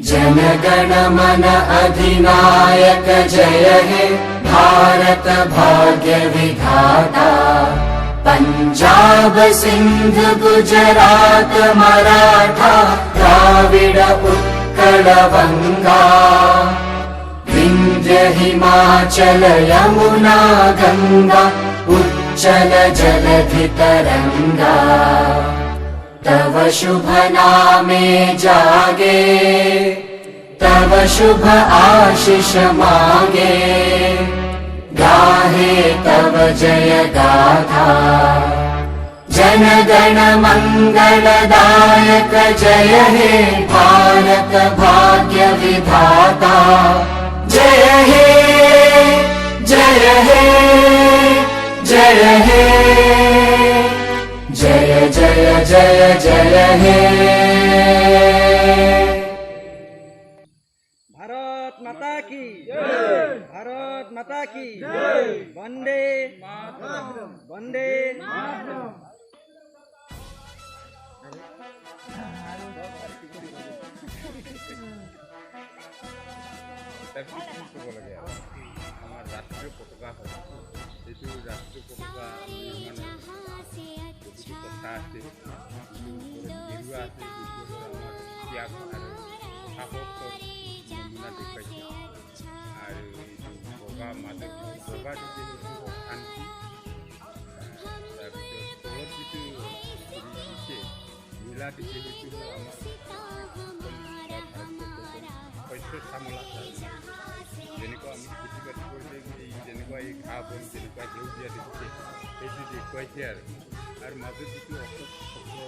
जन गण मन अधिनायक जय हे भारत भाग्य विधाता। पंजाब सिंध गुजरात मराठा द्राविड उत्कल बंगा। विंध्य हिमाचल यमुना गंगा उच्चल जलधि तरंगा। तव शुभ नामे जागे तव शुभ आशीष मांगे। गाहे तव जय गाथा जन गण मंगलदायक जय हे भारत भाग्य विधाता। जय हे जय हे जय हे जय जय जय जय हे। भारत माता की जय। भारत माता की जय। वंदे मातरम वंदे मातरम। আমার রাষ্ট্রীয় পতাকা হয় এইটো রাষ্ট্রীয় পতাকা কথা আছে গেৰুৱা আছে আমাৰ ত্যাগ আৰু সাহসৰ নমুনা দেখুৱাইছে আৰু এইটো বগা মাজত বগাটো যিটো শান্তি তাৰপিছত তলত যিটো দিছে নীলা দিছে সেইটো আমাৰ শস্য চামলা যেনেকুৱা আমি খেতি বাতি কৰিলে যেনেকুৱা এই ঘাঁহ বন যেনেকুৱা সেউজীয়া দেখিছে সেইটো দেখুৱাইছে আৰু মাজত যিটো অশোক চক্ৰ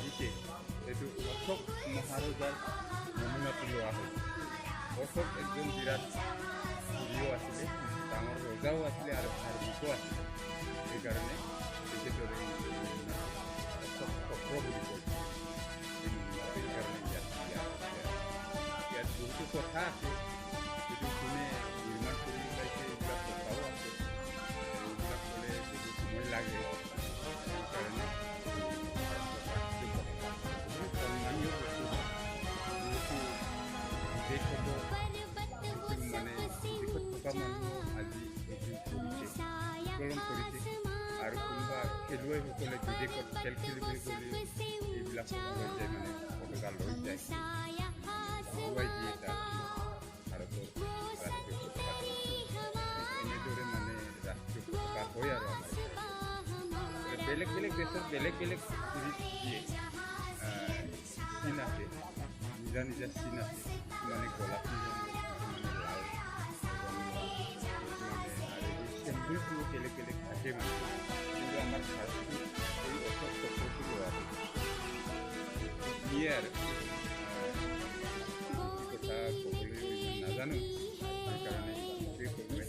দিছে সেইটো অশোক মহাৰজাৰ নমুনাটো লোৱা হৈছে। অশোক একজন বিৰাট প্ৰিয় আছিলে, ডাঙৰ ৰজাও আছিলে আৰু ধাৰ্মিকো আছিলে। সেইকাৰণে তেখেতৰ অশোক চক্ৰ বুলি কয় এই নমুনাটো। সেইকাৰণে ইয়াত বহুতো কথা আছে যিটো কোনে নিৰ্মাণ কৰি ওলাইছে এইবিলাক কথাও আছে। এইবিলাক ক'লে বহুত সময় লাগে। সেইকাৰণে বহুত সন্মানীয় বস্তু যিহেতু বিদেশ হ'ব মানে বিদেশত থকা মানুহ আজি এইটো কৰিছে উত্তোলন কৰিছে আৰু কোনোবা খেলুৱৈসকলে বিদেশত খেল খেলিবলৈ গ'লে এইবিলাক লৈ যায় মানে পতাকা লৈ যায় আগুৱাই দিয়ে তাত ভাৰতৰ ৰাষ্ট্ৰীয় পতাকা এনেদৰে মানে ৰাষ্ট্ৰীয় পতাকা হয় আৰু আমাৰ বেলেগ বেলেগ দেশত বেলেগ বেলেগ দিয়ে চিন আছে, নিজা নিজা চিন আছে। মানে গোলাপী ৰং মানে লাল মানে আৰু এই চেম্পুলটো বেলেগ বেলেগ থাকে মানে। কিন্তু আমাৰ ভাৰতত এই অশোক চক্ৰটো লোৱা দিয়ে আৰু কথা ক'বলৈ নাজানো। সেইকাৰণে এইটোৱে ক'লোৱে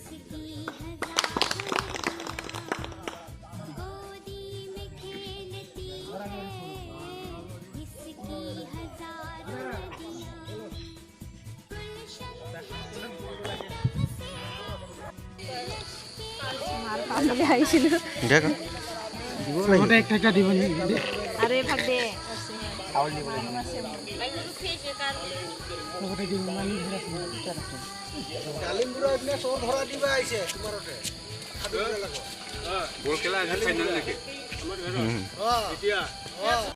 আমি আহিছিলোঁ আৰু এভাগ দে বল খেলা ফাইনেল নেকি